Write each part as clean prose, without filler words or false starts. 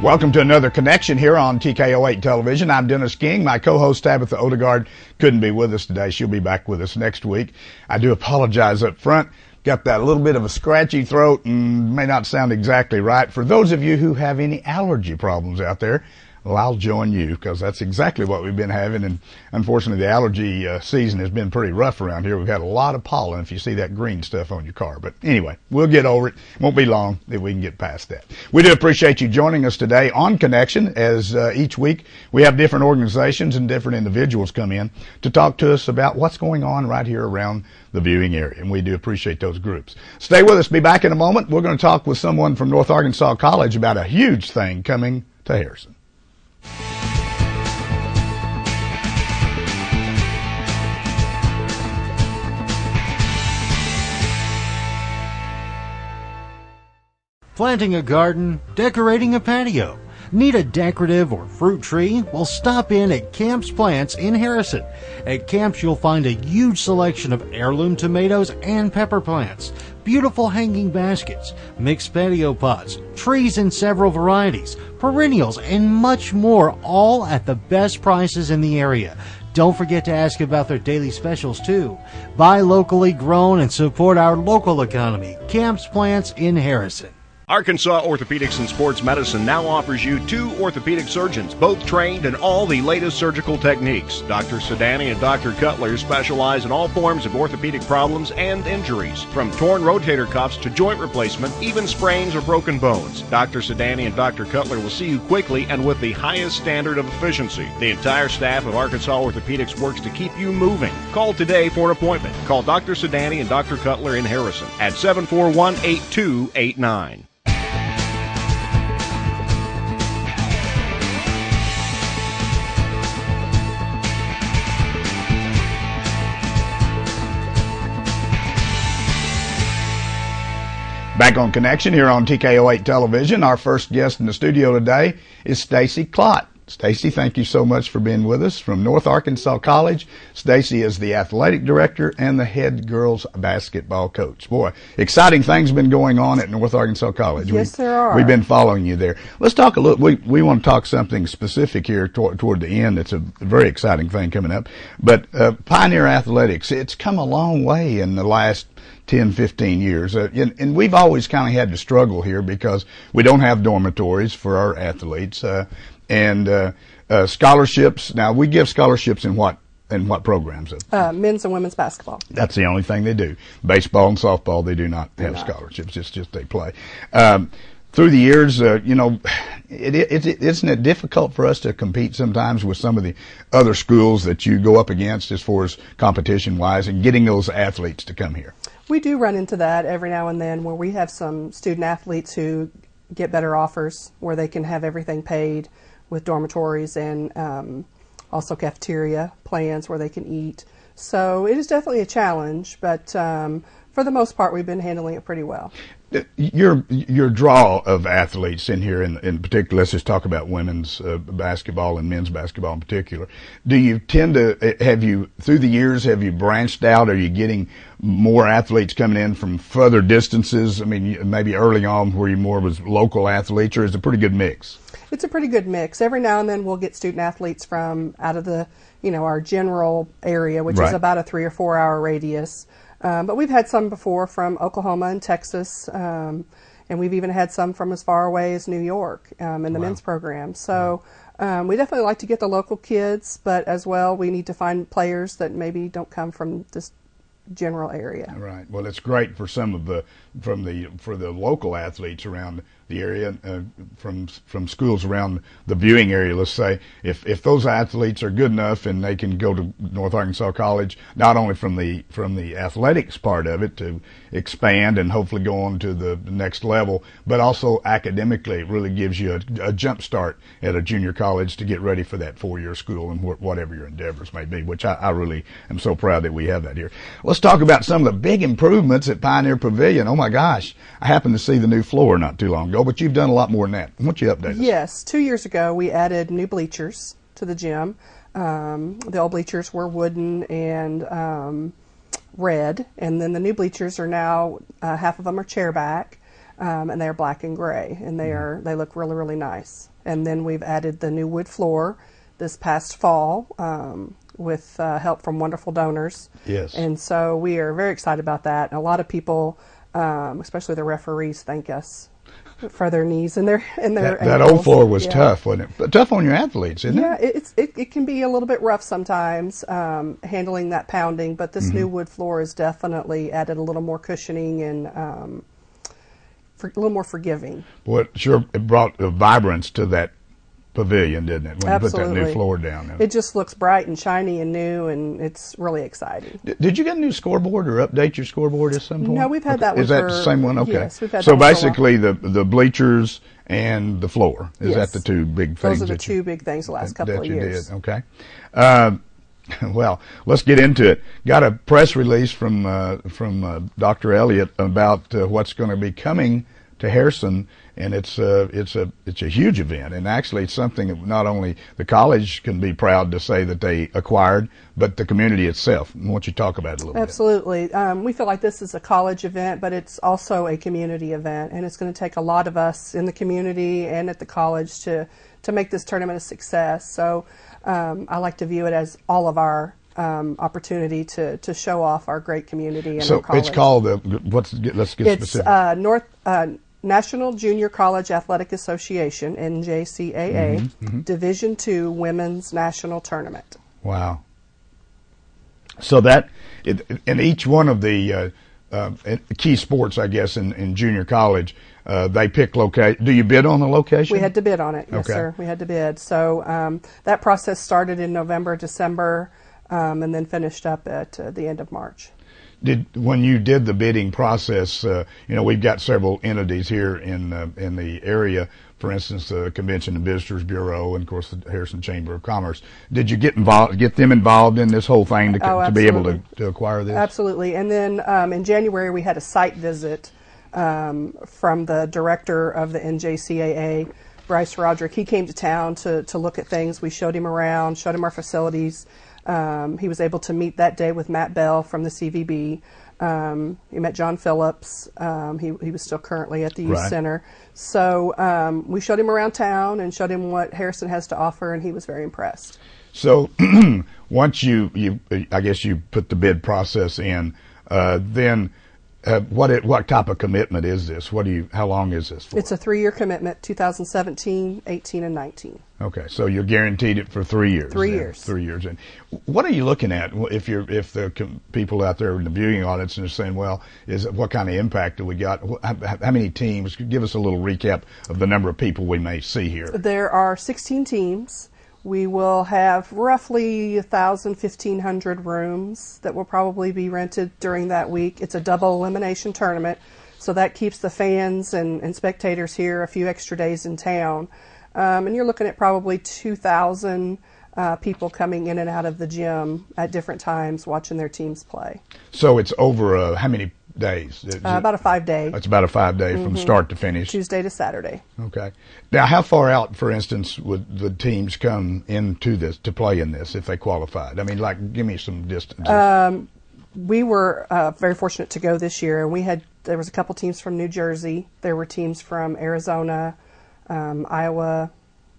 Welcome to another connection here on TKO8 Television. I'm Dennis King. My co-host Tabitha Odegaard couldn't be with us today. She'll be back with us next week. I do apologize up front. Got that little bit of a scratchy throat and may not sound exactly right. For those of you who have any allergy problems out there, well, I'll join you because that's exactly what we've been having. And unfortunately, the allergy season has been pretty rough around here. We've had a lot of pollen if you see that green stuff on your car. But anyway, we'll get over it. Won't be long if we can get past that. We do appreciate you joining us today on Connection, as each week we have different organizations and different individuals come in to talk to us about what's going on right here around the viewing area. And we do appreciate those groups. Stay with us. Be back in a moment. We're going to talk with someone from North Arkansas College about a huge thing coming to Harrison. Planting a garden, decorating a patio. Need a decorative or fruit tree? Well, stop in at Camp's Plants in Harrison. At Camp's, you'll find a huge selection of heirloom tomatoes and pepper plants, beautiful hanging baskets, mixed patio pots, trees in several varieties, perennials, and much more, all at the best prices in the area. Don't forget to ask about their daily specials, too. Buy locally grown and support our local economy. Camp's Plants in Harrison. Arkansas Orthopedics and Sports Medicine now offers you 2 orthopedic surgeons, both trained in all the latest surgical techniques. Dr. Sedani and Dr. Cutler specialize in all forms of orthopedic problems and injuries, from torn rotator cuffs to joint replacement, even sprains or broken bones. Dr. Sedani and Dr. Cutler will see you quickly and with the highest standard of efficiency. The entire staff of Arkansas Orthopedics works to keep you moving. Call today for an appointment. Call Dr. Sedani and Dr. Cutler in Harrison at 741-8289. Back on Connection here on TKO8 Television. Our first guest in the studio today is Stacy Klott. Stacy, thank you so much for being with us from North Arkansas College. Stacy is the athletic director and the head girls basketball coach. Boy, exciting things been going on at North Arkansas College. Yes, there are. We've been following you there. Let's talk a little. We want to talk something specific here toward the end. It's a very exciting thing coming up. But Pioneer Athletics, it's come a long way in the last 10, 15 years. And we've always kind of had to struggle here because we don't have dormitories for our athletes. And scholarships. Now, we give scholarships in what programs? Men's and women's basketball. That's the only thing they do. Baseball and softball, they do not have scholarships. It's just they play. Through the years, isn't it difficult for us to compete sometimes with some of the other schools that you go up against as far as competition-wise and getting those athletes to come here? We do run into that every now and then where we have some student athletes who get better offers where they can have everything paid with dormitories and also cafeteria plans where they can eat. So it is definitely a challenge, but for the most part, we've been handling it pretty well. Your draw of athletes in here, in particular, let's just talk about women's basketball and men's basketball in particular. Do you tend to, through the years, have you branched out? Are you getting more athletes coming in from further distances? I mean, maybe early on where you more was local athletes, or is it a pretty good mix? It's a pretty good mix. Every now and then we'll get student athletes from out of the, our general area, which is about a 3 or 4 hour radius. But we've had some before from Oklahoma and Texas, and we've even had some from as far away as New York in the men's program. So we definitely like to get the local kids, but as well we need to find players that maybe don't come from this general area. Right. Well, it's great for some of for the local athletes around the area, from schools around the viewing area. Let's say if those athletes are good enough and they can go to North Arkansas College, not only from the athletics part of it to expand and hopefully go on to the next level, but also academically, it really gives you a jump start at a junior college to get ready for that 4-year school and whatever your endeavors may be. Which I really am so proud that we have that here. Let's talk about some of the big improvements at Pioneer Pavilion. Oh my gosh, I happened to see the new floor not too long ago, but you've done a lot more than that. Why don't you update us? Yes, 2 years ago we added new bleachers to the gym. The old bleachers were wooden and red, and then the new bleachers are now half of them are chair back. and they're black and gray, and they look really, really nice. And then we've added the new wood floor this past fall with help from wonderful donors. Yes. And so we are very excited about that. And a lot of people, especially the referees, thank us for their knees and their that old floor was tough, wasn't it? But tough on your athletes, isn't it? Yeah, it can be a little bit rough sometimes handling that pounding, but this new wood floor has definitely added a little more cushioning and a little more forgiving. Well, it brought a vibrance to that pavilion, didn't it? When Absolutely. you put that new floor down. It just looks bright and shiny and new, and it's really exciting. Did you get a new scoreboard or update your scoreboard at some point? No, we've had that one. Is that the same one? Okay. Yes, we've had so that one basically, the bleachers and the floor. Is Yes. that the two big things? Those are the two big things the last couple of years. Did. Okay. Well, let's get into it. Got a press release from Dr. Elliott about what's going to be coming to Harrison, and it's a huge event, and actually it's something that not only the college can be proud to say that they acquired, but the community itself. Why don't you talk about it a little Absolutely. We feel like this is a college event, but it's also a community event, and it's going to take a lot of us in the community and at the college to make this tournament a success. So I like to view it as all of our opportunity to show off our great community and our college. It's called let's get specific. It's National Junior College Athletic Association, NJCAA, Division II Women's National Tournament. Wow. So in each one of the key sports, I guess, in junior college, they pick location. Do you bid on the location? We had to bid on it, yes, sir. We had to bid. So that process started in November, December, and then finished up at the end of March. When you did the bidding process, we've got several entities here in the area. For instance, the Convention and Visitors Bureau, and of course the Harrison Chamber of Commerce. Did you get them involved in this whole thing to be able to acquire this? Absolutely. And then in January we had a site visit from the director of the NJCAA, Bryce Roderick. He came to town to look at things. We showed him around, showed him our facilities. He was able to meet that day with Matt Bell from the CVB. He met John Phillips. He was still currently at the Youth Center. So we showed him around town and showed him what Harrison has to offer, and he was very impressed. So once I guess you put the bid process in, then what type of commitment is this? How long is this for? It's a 3-year commitment, 2017, 18, and 19. Okay, so you're guaranteed it for 3 years. 3 years. 3 years. And what are you looking at if the people out there in the viewing audience are saying, well, what kind of impact do we got? How many teams? Give us a little recap of the number of people we may see here. There are 16 teams. We will have roughly 1,000, 1,500 rooms that will probably be rented during that week. It's a double elimination tournament, so that keeps the fans and spectators here a few extra days in town. And you're looking at probably 2,000 people coming in and out of the gym at different times watching their teams play. So it's over how many days? About a 5-day. It's about a 5-day from start to finish. Tuesday to Saturday. Okay. Now, how far out, for instance, would the teams come into this to play in this if they qualified? I mean, give me some distance. We were very fortunate to go this year, and there was a couple teams from New Jersey. There were teams from Arizona, Iowa,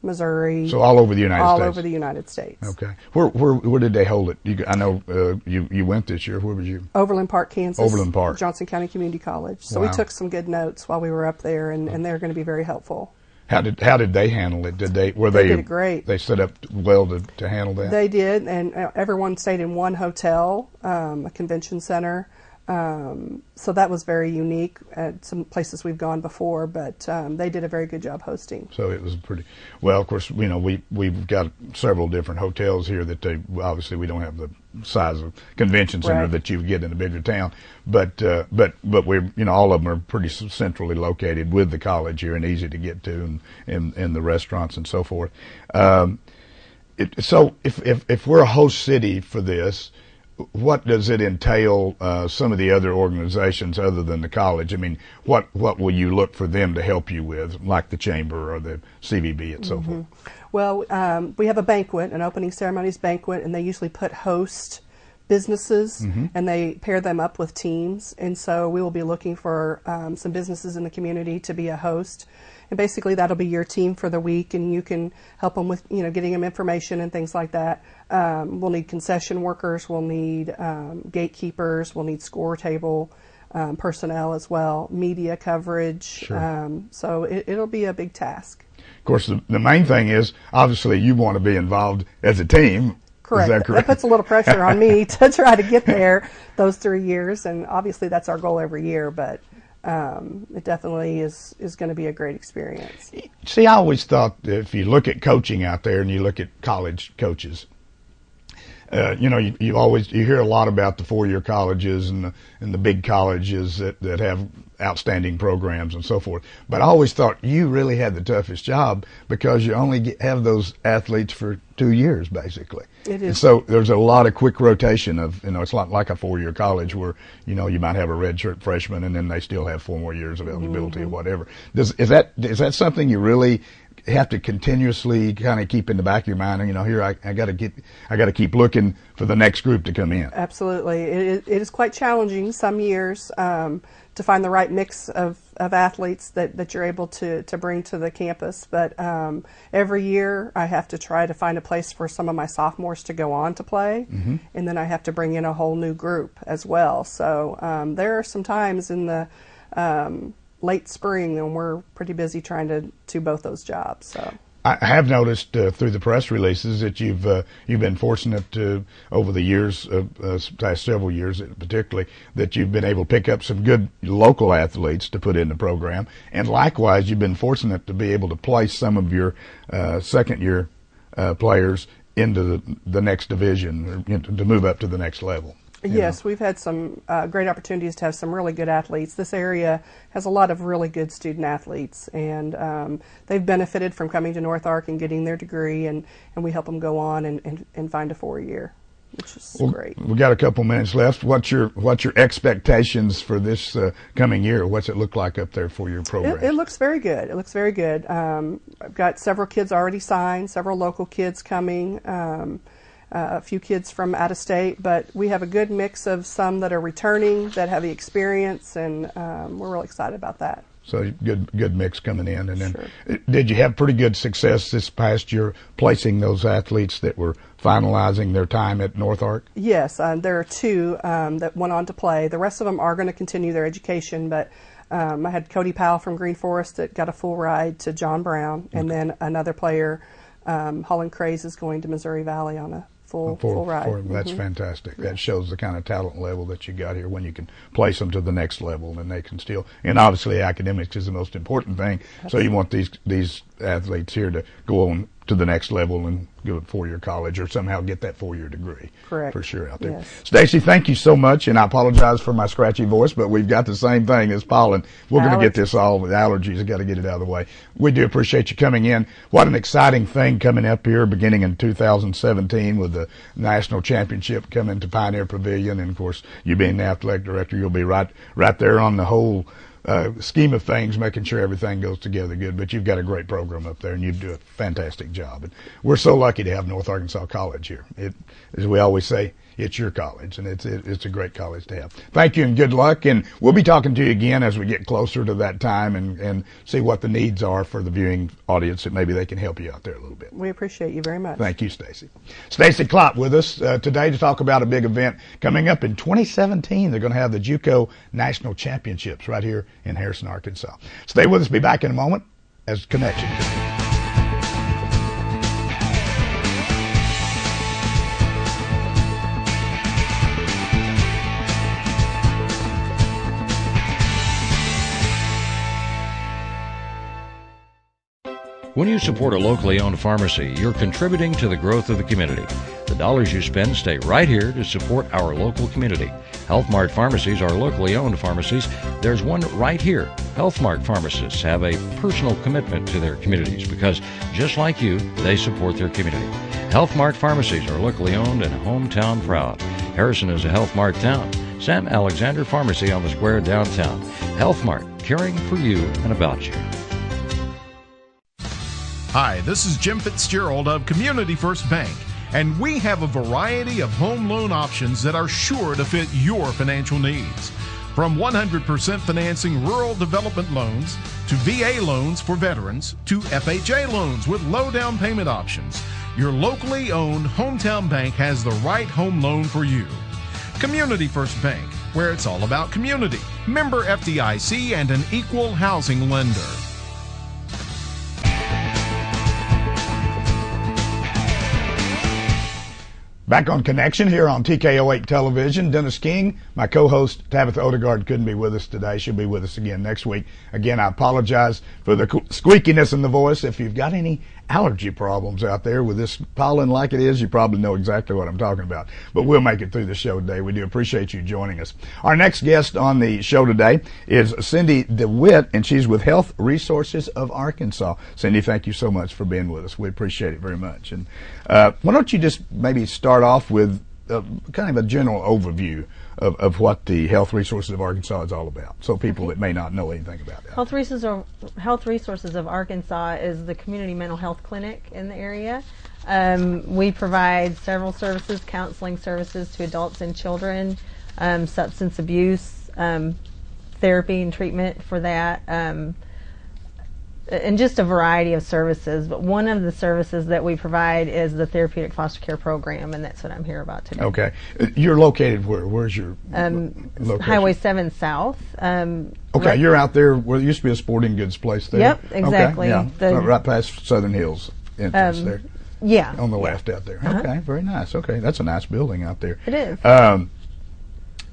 Missouri. So all over the United States. All over the United States. Okay. Where did they hold it? I know you went this year. Where was you? Overland Park, Kansas. Overland Park. Johnson County Community College. So Wow. we took some good notes while we were up there, and they're going to be very helpful. How did they handle it? They did it great. They set up well to handle that? They did, and everyone stayed in one hotel, a convention center. So that was very unique at some places we've gone before, but they did a very good job hosting. So it was pretty well. Of course, we've got several different hotels here that obviously we don't have the size of convention center that you get in a bigger town, but we're all of them are pretty centrally located with the college here and easy to get to, and the restaurants and so forth. So if we're a host city for this, what does it entail, some of the other organizations other than the college? I mean, what will you look for them to help you with, like the Chamber or the CVB and so forth? Well, we have a banquet, an opening ceremonies banquet, and they usually put host businesses, and they pair them up with teams. And so we will be looking for some businesses in the community to be a host. And basically that'll be your team for the week, and you can help them with, getting them information and things like that. We'll need concession workers, we'll need gatekeepers, we'll need score table personnel as well, media coverage. Sure. So it'll be a big task. Of course, the main thing is, obviously, you want to be involved as a team. Correct. Is that correct? That puts a little pressure on me to try to get there those 3 years, and obviously that's our goal every year, but it definitely is going to be a great experience. See, I always thought that if you look at coaching out there and you look at college coaches, you hear a lot about the 4-year colleges and the big colleges that have outstanding programs and so forth. But I always thought you really had the toughest job because you only have those athletes for 2 years, basically. It is. And so there's a lot of quick rotation of, it's not like a 4-year college where, you might have a redshirt freshman and then they still have 4 more years of eligibility or whatever. Is that something you really have to continuously kind of keep in the back of your mind? And, here I got to keep looking for the next group to come in. Absolutely. It is quite challenging some years to find the right mix of athletes that you're able to bring to the campus. But every year I have to try to find a place for some of my sophomores to go on to play. And then I have to bring in a whole new group as well. So there are some times in the late spring and we're pretty busy trying to do both those jobs. So I have noticed through the press releases that you've been fortunate to, over the years, past several years particularly, that you've been able to pick up some good local athletes to put in the program, and likewise you've been fortunate to be able to place some of your second-year players into the next division, or to move up to the next level. Yes, we've had some great opportunities to have some really good athletes. This area has a lot of really good student athletes, and they've benefited from coming to North Ark and getting their degree, and we help them go on and find a 4-year, which is great. We've got a couple minutes left. What's your expectations for this coming year? What's it look like up there for your program? It looks very good. It looks very good. I've got several kids already signed, several local kids coming. A few kids from out of state, but we have a good mix of some that are returning, that have the experience, and we're really excited about that. So good mix coming in. And then, sure. Did you have pretty good success this past year placing those athletes that were finalizing their time at North Ark? Yes, there are 2 that went on to play. The rest of them are going to continue their education, but I had Cody Powell from Green Forest that got a full ride to John Brown, and then another player, Holland Craze, is going to Missouri Valley on a full ride. That's fantastic. That shows the kind of talent level that you got here when you can place them to the next level, and they can still, and obviously academics is the most important thing. Absolutely. So you want these athletes here to go on to the next level and go to 4-year college or somehow get that 4-year degree. Correct. For sure out there. Yes. Stacy, thank you so much, and I apologize for my scratchy voice, but we've got the same thing as pollen. We're going to get this all with allergies. I've got to get it out of the way. We do appreciate you coming in. What an exciting thing coming up here beginning in 2017 with the National Championship coming to Pioneer Pavilion, and of course you being the athletic director, you'll be right there on the whole scheme of things, making sure everything goes together good. But you've got a great program up there, and you do a fantastic job. And we're so lucky to have North Arkansas College here. As we always say, it's your college, and it's a great college to have. Thank you and good luck, and we'll be talking to you again as we get closer to that time and see what the needs are for the viewing audience, that maybe they can help you out there a little bit. We appreciate you very much. Thank you, Stacy. Stacy Klopp with us today to talk about a big event coming up in 2017. They're going to have the JUCO National Championships right here in Harrison, Arkansas. Stay with us. Be back in a moment as Connection. When you support a locally owned pharmacy, you're contributing to the growth of the community. The dollars you spend stay right here to support our local community. Health Mart pharmacies are locally owned pharmacies. There's one right here. Health Mart pharmacists have a personal commitment to their communities because, just like you, they support their community. Health Mart pharmacies are locally owned and hometown proud. Harrison is a Health Mart town. Sam Alexander Pharmacy on the square downtown. Health Mart, caring for you and about you. Hi, this is Jim Fitzgerald of Community First Bank. And we have a variety of home loan options that are sure to fit your financial needs. From 100% financing rural development loans to VA loans for veterans to FHA loans with low down payment options, your locally owned hometown bank has the right home loan for you. Community First Bank, where it's all about community. Member FDIC and an equal housing lender. Back on Connection here on TKO8 Television. Dennis King, my co-host Tabitha Odegaard, couldn't be with us today. She'll be with us again next week. Again, I apologize for the squeakiness in the voice. If you've got any allergy problems out there with this pollen like it is, you probably know exactly what I'm talking about. But we'll make it through the show today. We do appreciate you joining us. Our next guest on the show today is Cindy DeWitt, and she's with Health Resources of Arkansas. Cindy, thank you so much for being with us. We appreciate it very much. And why don't you just maybe start off with kind of a general overview of what the Health Resources of Arkansas is all about, so people that may not know anything about that. Health Resources of Arkansas is the community mental health clinic in the area. We provide several services, counseling services to adults and children, substance abuse, therapy and treatment for that, and just a variety of services. But one of the services that we provide is the Therapeutic Foster Care Program, and that's what I'm here about today. Okay. You're located where? Where's your location? Highway 7 South. Okay, you're out there where there used to be a sporting goods place there. Yep, exactly. Okay, yeah. Right past Southern Hills entrance there. Yeah. On the left out there. Okay, very nice. Okay, that's a nice building out there. It is.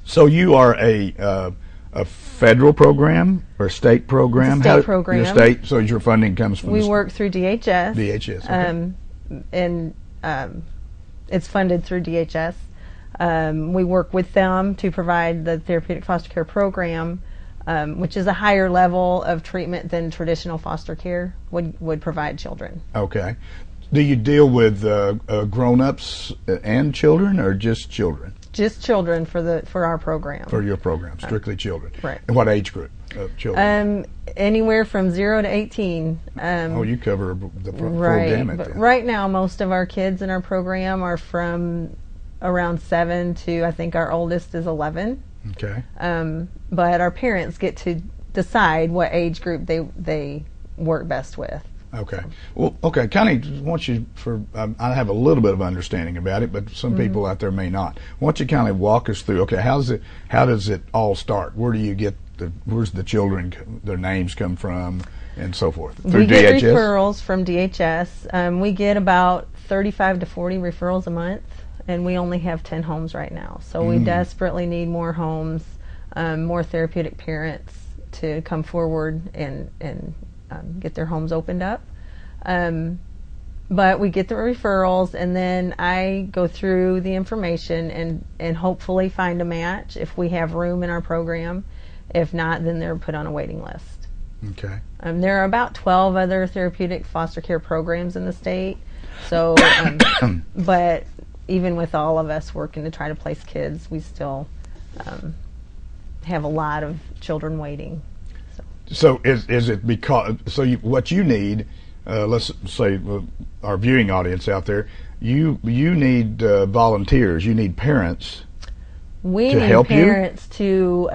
So you are a federal program or a state program? It's a state program. Your state, so your funding comes from We work through DHS. DHS, okay. And it's funded through DHS. We work with them to provide the Therapeutic Foster Care Program, which is a higher level of treatment than traditional foster care would provide children. Okay. Do you deal with grown-ups and children, or just children? Just children for our program. For your program, strictly children. Right. And what age group of children? Anywhere from 0 to 18. You cover the full right, gamut. But then. Right now, most of our kids in our program are from around 7 to, I think our oldest is 11. Okay. But our parents get to decide what age group they work best with. Okay. Well, okay. Kind of want you I have a little bit of understanding about it, but some people out there may not. Why don't you kind of walk us through? Okay, how does it all start? Where do you get where's the children, their names come from, and so forth? Through we get DHS? referrals from DHS. We get about 35 to 40 referrals a month, and we only have 10 homes right now. So we desperately need more homes, more therapeutic parents to come forward and get their homes opened up. But we get the referrals, and then I go through the information and hopefully find a match if we have room in our program. If not, then they're put on a waiting list. Okay. There are about 12 other therapeutic foster care programs in the state. So, but even with all of us working to try to place kids, we still have a lot of children waiting. So is it because what you need? Let's say our viewing audience out there, you need volunteers. You need parents. We need parents to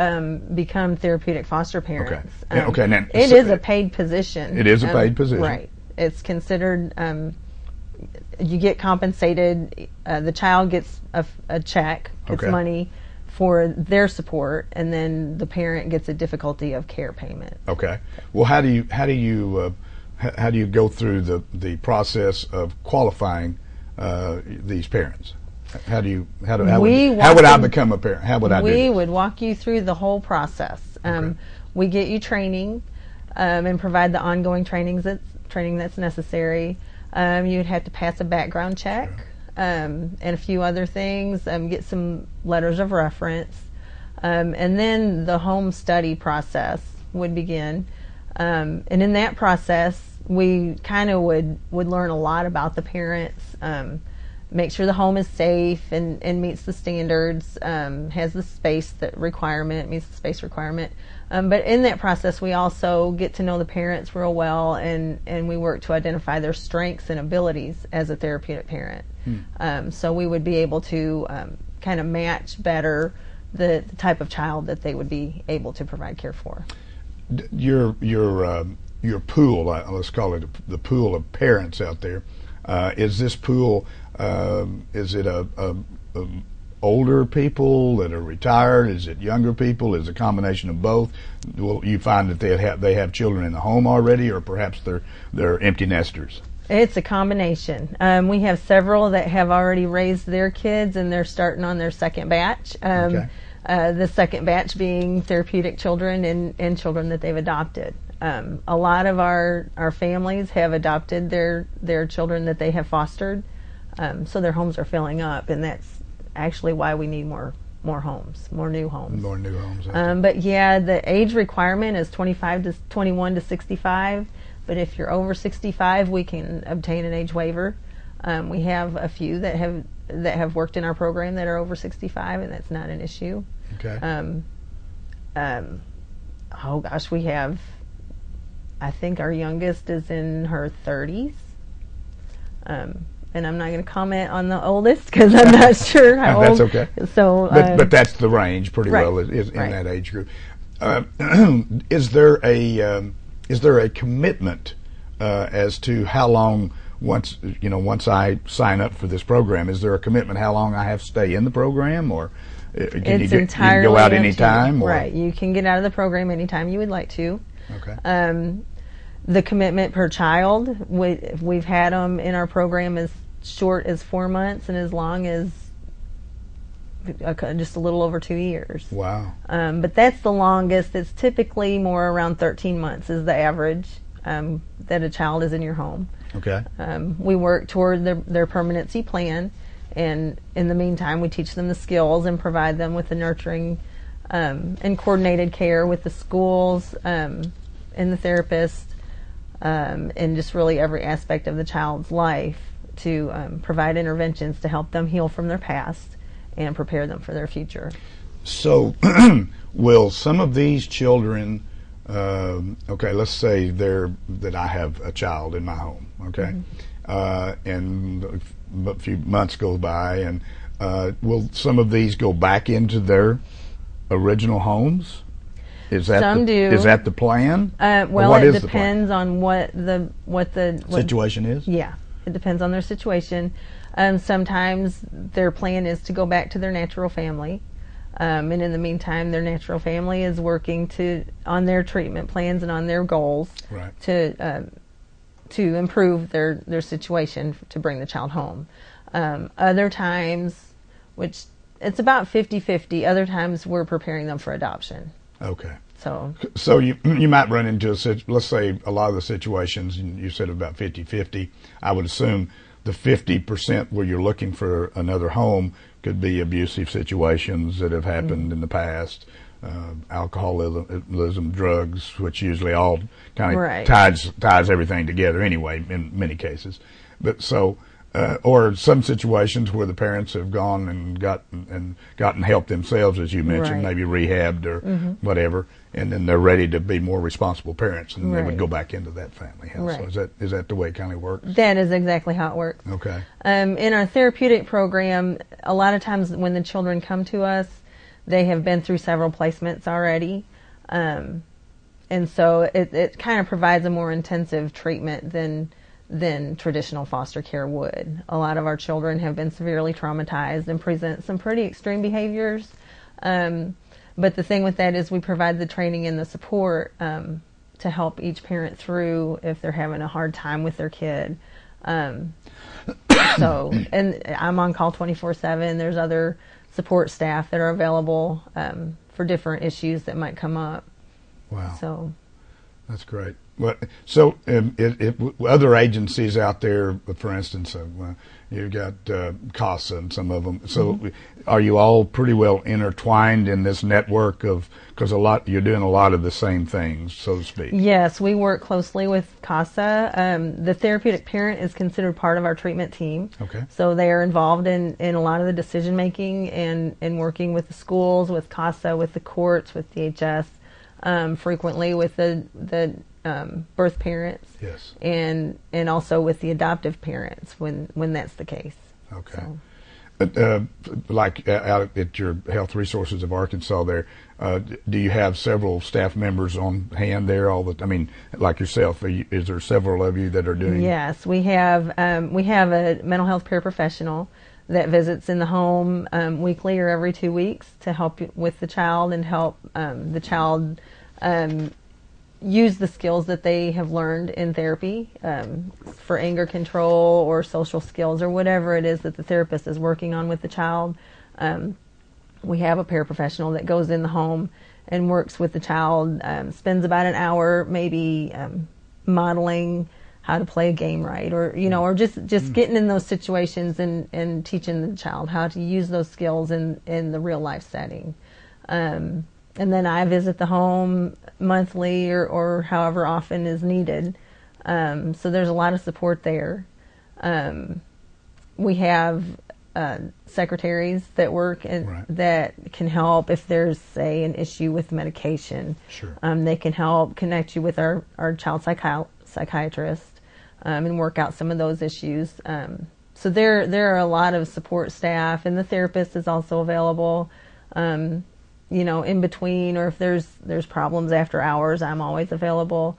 become therapeutic foster parents. Okay. Okay. Now, it is a paid position. It is a paid position. Right. It's considered. You get compensated. The child gets a check. Gets money for their support, and then the parent gets a difficulty of care payment. Okay. Well, how do you go through the process of qualifying these parents? How would I become a parent? How would I do this? We would walk you through the whole process. We get you training and provide the ongoing training that's necessary. You'd have to pass a background check. And a few other things, get some letters of reference, and then the home study process would begin. And in that process, we kind of would learn a lot about the parents, make sure the home is safe and meets the standards, has the space meets the space requirement. But in that process, we also get to know the parents real well, and we work to identify their strengths and abilities as a therapeutic parent. So we would be able to kind of match better the type of child that they would be able to provide care for. Your pool, let's call it the pool of parents out there. Is this pool? Is it a older people that are retired? Is it younger people? Is it a combination of both? Will you find that they have children in the home already, or perhaps they're empty nesters? It's a combination. We have several that have already raised their kids, and they're starting on their second batch. Okay. The second batch being therapeutic children and children that they've adopted. A lot of our families have adopted their children that they have fostered, so their homes are filling up, and that's actually why we need more homes, more new homes. More new homes. But yeah, the age requirement is 21 to 65. But if you're over 65, we can obtain an age waiver. We have a few that have worked in our program that are over 65, and that's not an issue. Okay. Oh gosh, we have. I think our youngest is in her 30s. And I'm not going to comment on the oldest because I'm not sure how old. That's okay. So, but that's the range pretty right, well is in right. that age group. Is there a commitment as to how long once I sign up for this program? Is there a commitment how long I have to stay in the program, or can you go out any time? Right, you can get out of the program anytime you would like to. Okay. The commitment per child, we've had them in our program as short as 4 months and as long as just a little over 2 years. Wow. But that's the longest. It's typically more around 13 months is the average that a child is in your home. Okay. We work toward their permanency plan, and in the meantime, we teach them the skills and provide them with the nurturing and coordinated care with the schools and the therapist, and just really every aspect of the child's life to provide interventions to help them heal from their past and prepare them for their future. So, will some of these children, okay, let's say that I have a child in my home, okay, and a few months go by, and will some of these go back into their original homes? Some do. Is that the plan? Well, it depends on what the situation is. Yeah, it depends on their situation. Sometimes their plan is to go back to their natural family, and in the meantime, their natural family is working on their treatment plans and on their goals, right, to improve their situation to bring the child home. Other times, which it's about 50-50, other times we're preparing them for adoption. Okay. So you might run into let's say a lot of the situations, and you said about 50-50, I would assume the 50% where you're looking for another home could be abusive situations that have happened in the past, alcoholism, drugs, which usually all kind of ties everything together anyway in many cases. But so, or some situations where the parents have gone and gotten help themselves, as you mentioned, maybe rehabbed or whatever, and then they're ready to be more responsible parents, and they would go back into that family house. Right. So is that the way it kind of works? That is exactly how it works. Okay. In our therapeutic program, a lot of times when the children come to us, they have been through several placements already, and so it kind of provides a more intensive treatment than traditional foster care would. A lot of our children have been severely traumatized and present some pretty extreme behaviors. But the thing with that is we provide the training and the support to help each parent through if they're having a hard time with their kid. And I'm on call 24/7. There's other support staff that are available for different issues that might come up. Wow. So That's great. Well, so other agencies out there, for instance, you've got CASA and some of them. So are you all pretty well intertwined in this network of, because you're doing a lot of the same things, so to speak? Yes, we work closely with CASA. The therapeutic parent is considered part of our treatment team. Okay. So they are involved in a lot of the decision making and working with the schools, with CASA, with the courts, with DHS, frequently with the birth parents. Yes. And also with the adoptive parents when that's the case. Okay. So. Like out at your Health Resources of Arkansas there, do you have several staff members on hand there like yourself? Is there several of you that are doing? Yes, we have a mental health paraprofessional that visits in the home weekly or every 2 weeks to help with the child and help the child use the skills that they have learned in therapy for anger control or social skills or whatever it is that the therapist is working on with the child. We have a paraprofessional that goes in the home and works with the child, spends about an hour maybe modeling how to play a game right, or just getting in those situations and teaching the child how to use those skills in the real life setting. And then I visit the home monthly or however often is needed. So there's a lot of support there. We have secretaries that work that can help if there's, say, an issue with medication. Sure. They can help connect you with our child psychiatrist and work out some of those issues. So there are a lot of support staff, and the therapist is also available. In between, or if there's problems after hours, I'm always available.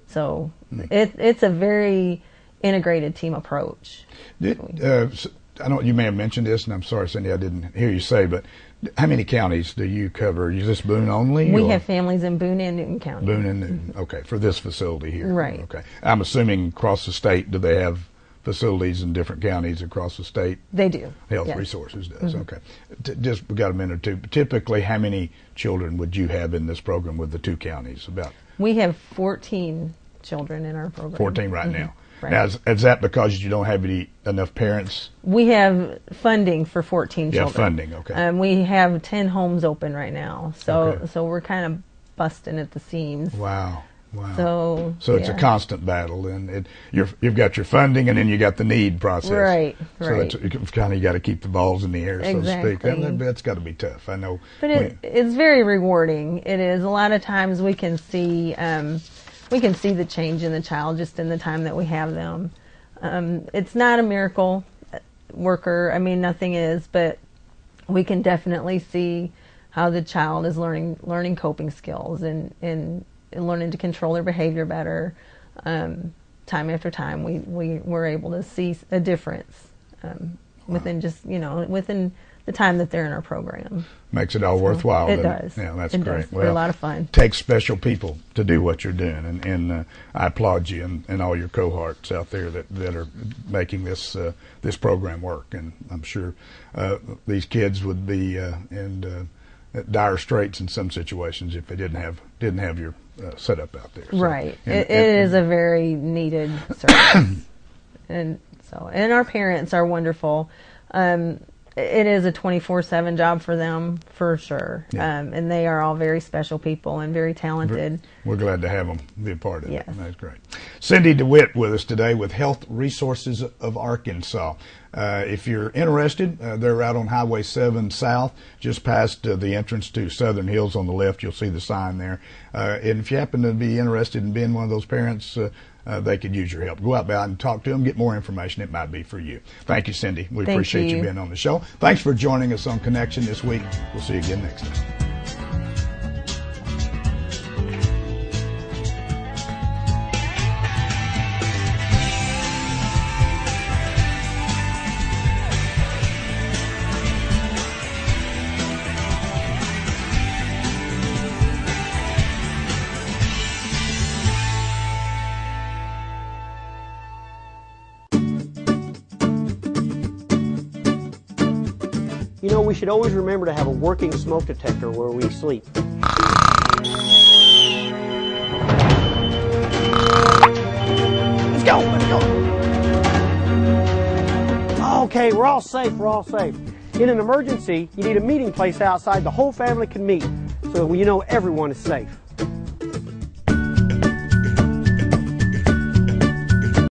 So it's a very integrated team approach. I know you may have mentioned this, and I'm sorry, Cindy, I didn't hear you say, but how many counties do you cover? Is this Boone only? We have families in Boone and Newton County. Boone and Newton, okay, for this facility here. Right. Okay. I'm assuming across the state, do they have facilities in different counties across the state? They do. Health Resources does. Okay. Just we got a minute or two. Typically, how many children would you have in this program with the two counties? We have 14 children in our program. 14 right now. Right. Now, is that because you don't have enough parents? We have funding for 14 children. Yeah, funding. Okay. We have 10 homes open right now, so we're kind of busting at the seams. Wow. So it's a constant battle, and you've got your funding, and then you got the need process. Right. So it's kind of, you got to keep the balls in the air, so to speak. That's got to be tough. I know. But it's very rewarding. It is. A lot of times we can see the change in the child just in the time that we have them. It's not a miracle worker. I mean, nothing is, but we can definitely see how the child is learning coping skills and learning to control their behavior better. Time after time, we were able to see a difference within within the time that they're in our program. Makes it all worthwhile. It does. Yeah, that's it great. Does. Well, a lot of fun. Takes special people to do what you're doing, and I applaud you and all your cohorts out there that are making this program work. And I'm sure these kids would be in dire straits in some situations if they didn't have your setup out there. So, right. It is a very needed service, and our parents are wonderful. It is a 24/7 job for them, for sure. Yeah. And they are all very special people and very talented. We're glad to have them be a part of it. That's great. Cindy DeWitt with us today with Health Resources of Arkansas. If you're interested, they're out on Highway 7 South, just past the entrance to Southern Hills on the left. You'll see the sign there. And if you happen to be interested in being one of those parents, they could use your help. Go out there and talk to them, get more information. It might be for you. Thank you, Cindy. We appreciate you being on the show. Thanks for joining us on Connection this week. We'll see you again next time. We should always remember to have a working smoke detector where we sleep. Okay, we're all safe, we're all safe. In an emergency, you need a meeting place outside the whole family can meet so you know everyone is safe.